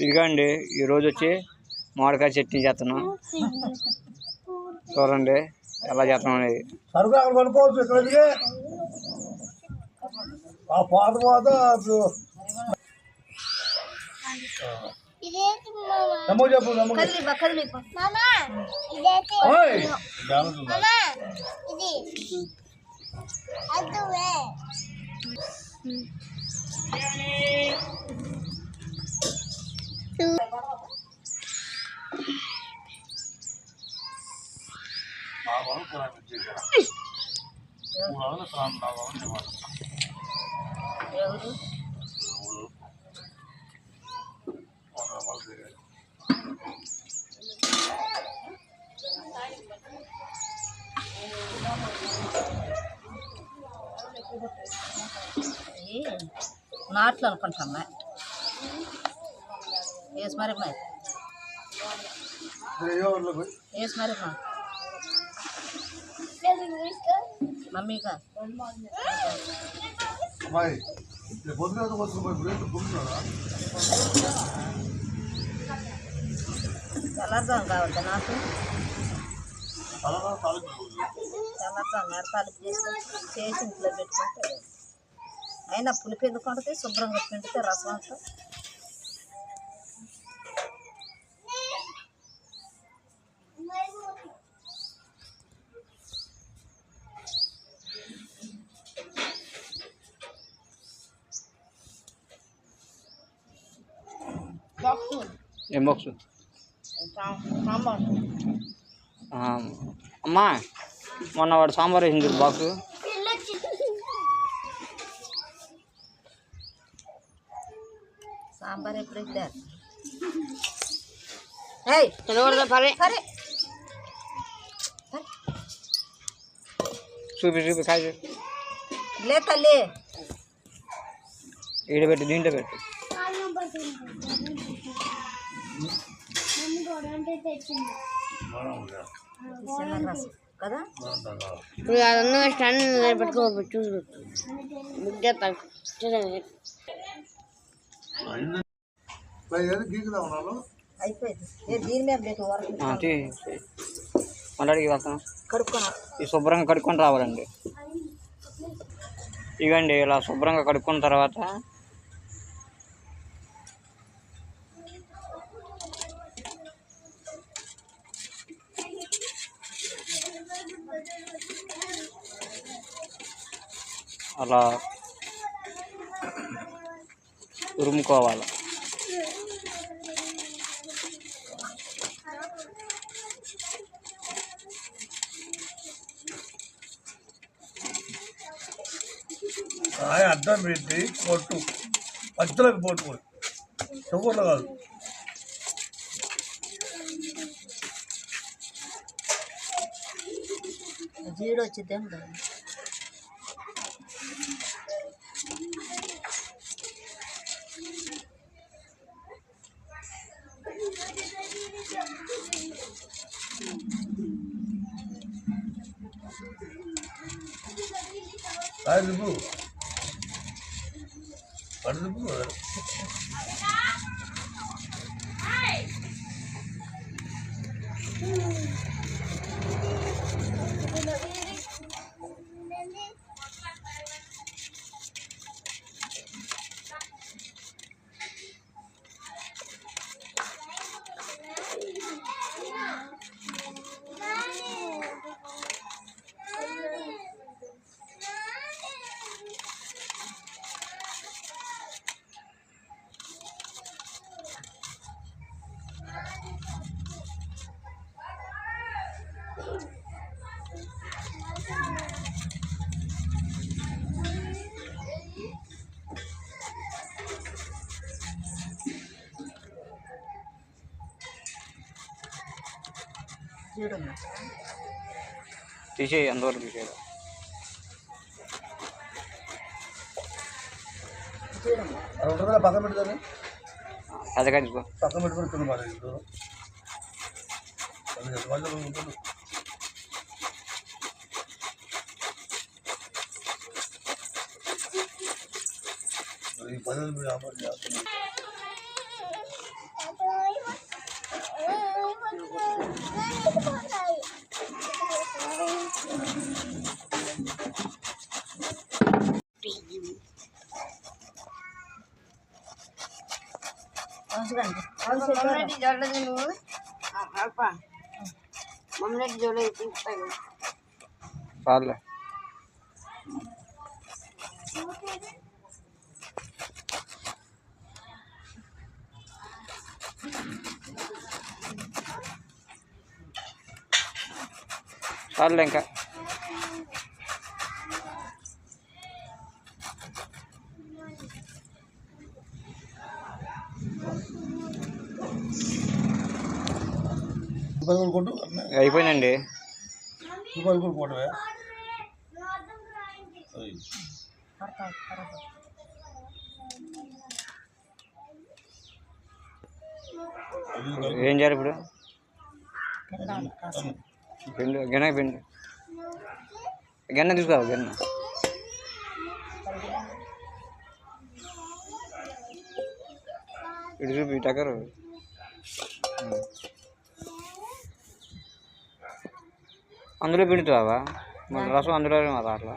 ఇదిగోండి ఈరోజు వచ్చి మామిడికాయ చట్నీ చేస్తున్నాం. చూడండి ఎలా చేస్తున్నాం అనేది. నాట్లు అనుకుంటామ్మా వేసి మరి వేసి మరి మమ్మీగా తెల్లదాం కావద్దా నాకు తెల్లదాం నెరతాలు చేసి ఇంట్లో పెట్టుకుంటే అయినా పులిపి ఎందుకు ఉంటుంది శుభ్రంగా పిండితే రసం అంతా ఏం బాక్స్ అమ్మా మొన్న వాడు సాంబార్ వేసింది బాక్స్ సాంబార్ ఎప్పుడు ఇద్దారు చూపి కాయ లే తల్లి ఈడ పెట్టి దీంట్లో పెట్టి కదా ఇప్పుడు అదన్నా స్టాండ్ పెట్టుకోవచ్చు అయిపోయింది దీని మీద పెట్టు మళ్ళీ వెళ్తాం కడుక్కోనా ఈ శుభ్రంగా కడుక్కొని రావాలండి. ఇవ్వండి ఇలా శుభ్రంగా కడుక్కున్న తర్వాత అలా తురుముకోవాలి. అర్థం పెట్టి కొట్టు పచ్చలకు పోటు షుగర్లు కాదు. జీడు వచ్చిద్దేం కాదుపు పడుపు తీసేయి అందువరకు తీసేయాలి. పక్కన పెడతాను అది కలుసుకో పక్కన పెట్టుకుని మరి ఈ పనులు మీరు అమలు చేస్తున్నారు. అవసరండి మమ్మల్ని చూడలేదు నువ్వు అప్ప మమ్మల్ని చూడలేదు తీసుకుంటాను చాలులే. చాలులే ఇంకా. రూపాయలు కొట్టు అయిపోయిందండి. రూపాయలు కూడా కొట్టవే ఏం చేయాలి ఇప్పుడు? పిండి గిన్నె పిండి గిన్నె తీసుకోవాలి. గిన్నె ఇటు చూపి టకరు. అందులో పిండుతావా? మన రసం అందులోనే మాది అట్లా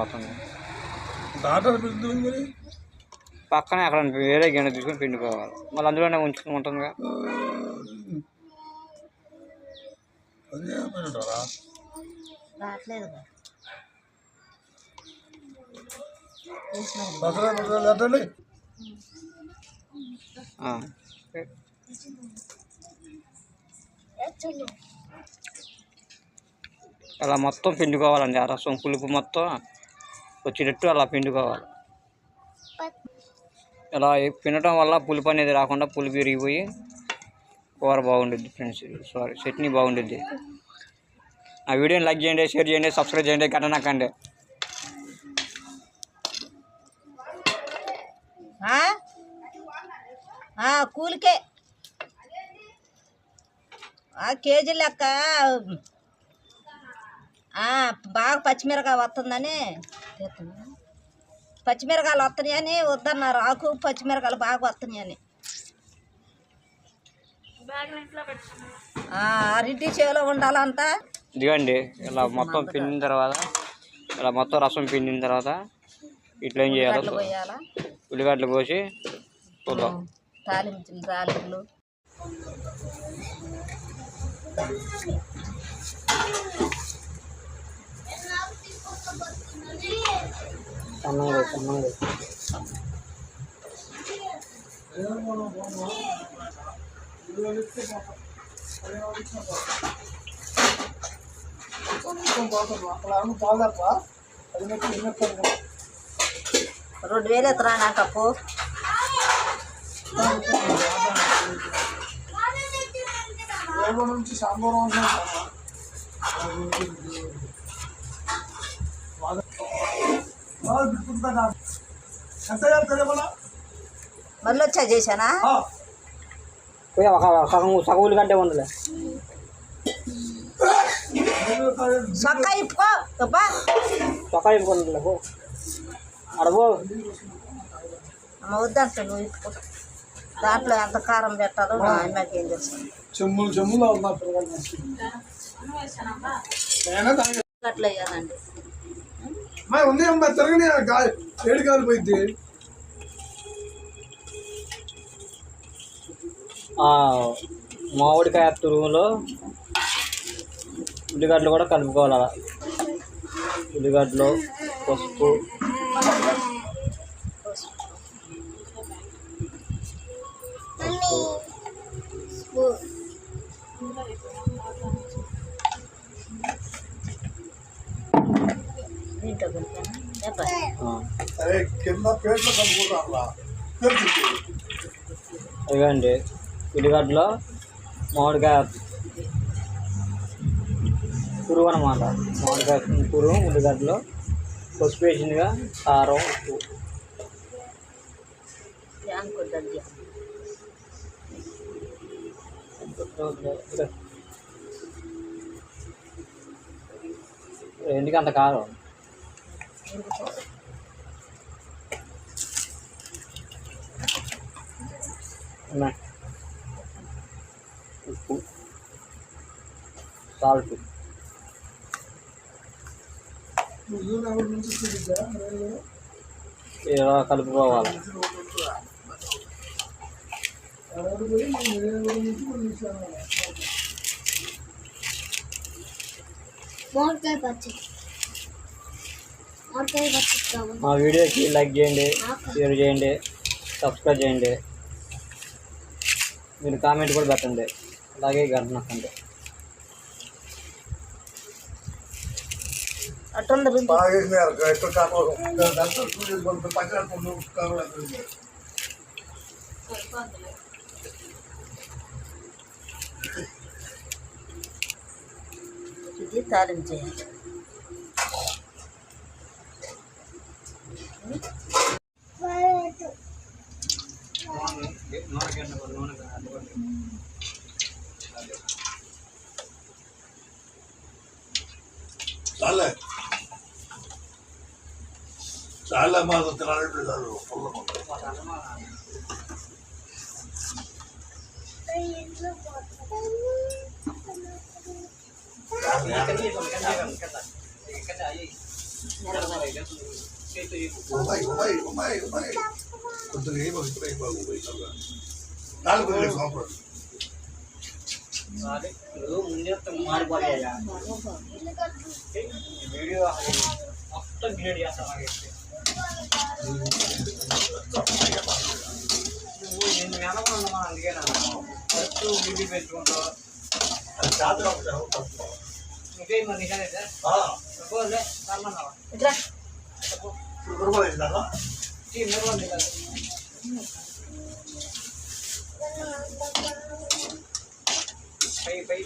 వస్తుంది. పక్కనే అక్కడ వేరే గిన్నె తీసుకొని పిండుకోవాలి. మళ్ళీ అందులోనే ఉంచుకుని ఉంటుందిగా. రావట్లేదు అలా మొత్తం పిండుకోవాలండి. ఆ రసం పులుపు మొత్తం వచ్చేటట్టు అలా పిండుకోవాలి. ఇలా పిండటం వల్ల పులుపు అనేది రాకుండా పులుపు విరిగిపోయి కూర బాగుంటుంది ఫ్రెండ్స్. సారీ, చట్నీ బాగుంటుంది. ఆ వీడియోని లైక్ చేయండి, షేర్ చేయండి, సబ్స్క్రైబ్ చేయండి, గంట నొక్కండి. కూలికే కేజీ లెక్క బాగా పచ్చిమిరకాయ వస్తుందని పచ్చిమిరకాయలు వస్తున్నాయని వద్దన్నారు. ఆకు పచ్చిమిరకాయలు బాగా వస్తున్నాయని అరటి చేలో ఉండాలంతా. ఇదిగండి ఇలా మొత్తం పిండిన తర్వాత, ఇలా మొత్తం రసం పిండిన తర్వాత ఇట్లా ఏం చేయాలి? పోయాలా ఉల్లిగడ్డలు కోసి చూద్దాం. తాలింపులు రెండు వేలు ఎత్తరా నాకప్పు. నుంచి సాంబారం మళ్ళీ వచ్చా చేశానా? సగం ఉల్లిగడ్డ ఉండలే. సొక్క ఇప్పుకో సొక్క ఇప్పుకోండి. అడగో అమ్మ వద్దంట నువ్వు ఇప్పుకో. దాంట్లో ఎంత కారం పెట్టాలో అమ్మకి ఏం తెలుసు. చెమ్ములు అట్లా వేయాలండి. ఉంది అమ్మా తిరగని ఏడు కాలు పోయింది. మామిడికాయ తురుగులో ఉల్లిగడ్డలు కూడా కలుపుకోవాలి. అలా ఉల్లిగడ్డలు, పసుపు, ఇవ్వండి ఉల్లిగడ్డలో మామిడికాయ పురుగు అనమాట. మామిడికాయ పురుగు, ఉల్లిగడ్డలో పసుపు వేసిందిగా, కారం, ఉప్పు. ఎందుకు అంత కారం? ఉప్పు, సాల్ట్. ఇలా కలుపుకోవాలి. మామిడికాయ పచ్చడి కావాలి. మా వీడియోకి లైక్ చేయండి, షేర్ చేయండి, సబ్స్క్రైబ్ చేయండి, మీరు కామెంట్ కూడా పెట్టండి, అలాగే గంట నొక్కండి. అట్టుంది రుద్దు. బాగా వేసినారు ఎక్కడ కావాలి పంచాయతీ కావాలి. ఇది తాలింపు చేయాలి. చాలా చాలా మాకు తినాలి. కొద్దిగా నాలుగు సంవత్సరాలు వీడియో మొత్తం క్రియేట్ చేస్తాను. నేను వెనకుండా అందుకే ఫస్ట్ వీడియో పెట్టుకుంటావు ఇంకేం మరి నిజమే సార్ ఇట్లా పై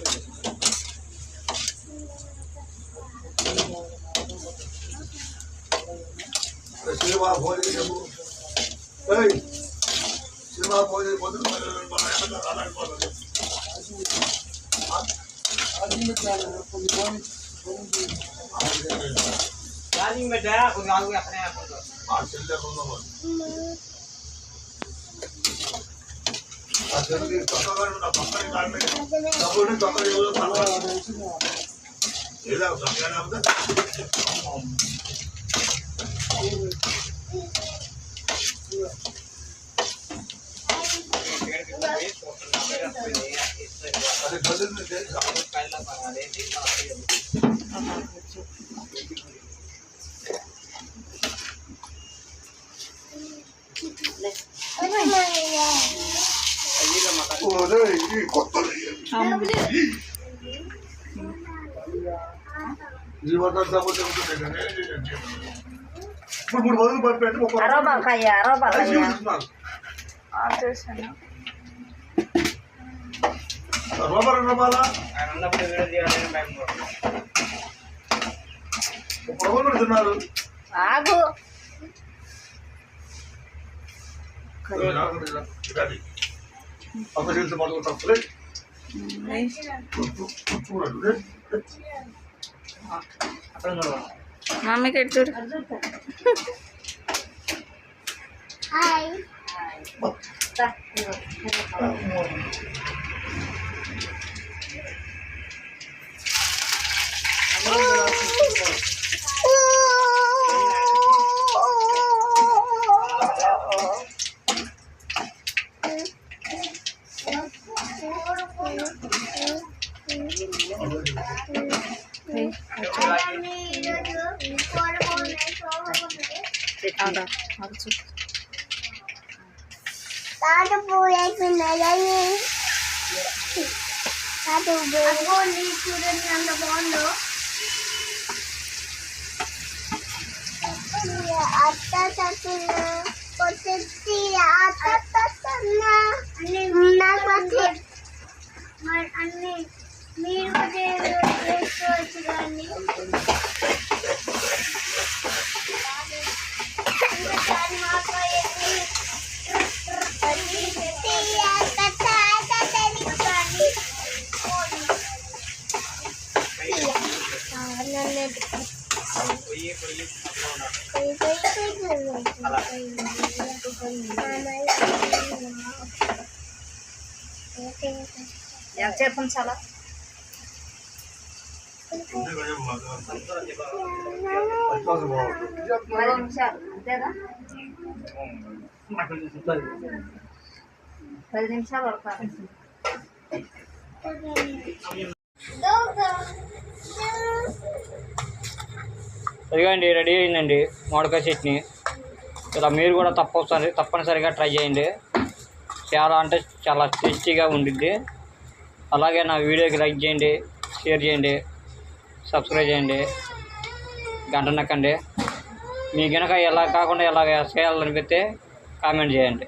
సినిమా భోజనం సినిమా భోజనం పొద్దున चार्जिंग में जाया कोई आगे अपने आप को ఆ చెల్లె ఉన్నాము ఆ చెల్లి తొక్కగా ఉన్న పక్కన కారణం డబ్బుని తొక్కగా ఎవరో తనవాళ్ళు ఏదో సమయాన్ని అవుతా అదే బదులు पहला बना लेती కొత్త ఇప్పుడు మొదలు పడిపెట్టి అరవకాయ రోబర్ రబాలా అన్నప్పుడు వీడియో తీయాలని భయం పొగలు పెడుతున్నారు ఆగు. అక్కడ తెలిసి మాకు తప్పలే చూడండి మమ్మీకి ఎట్టు చూడండి అంత బాగుందో అన్ని మీరు చేసుకోవచ్చు కానీ ఎంతసేపు ఉంచాలా? 10 నిమిషాలు అంతేగా? 10 నిమిషాలు ఉడకాలి. ఇదిగోండి రెడీ అయిందండి మామిడికాయ చట్నీ. ఇలా మీరు కూడా తప్పనిసరిగా ట్రై చేయండి. చాలా అంటే చాలా టేస్టీగా ఉండిద్ది. అలాగే నా వీడియోకి లైక్ చేయండి, షేర్ చేయండి, సబ్స్క్రైబ్ చేయండి, గంట నొక్కండి. మీ గనక ఎలా కాకుండా ఎలా చేయాలనిపిస్తే కామెంట్ చేయండి.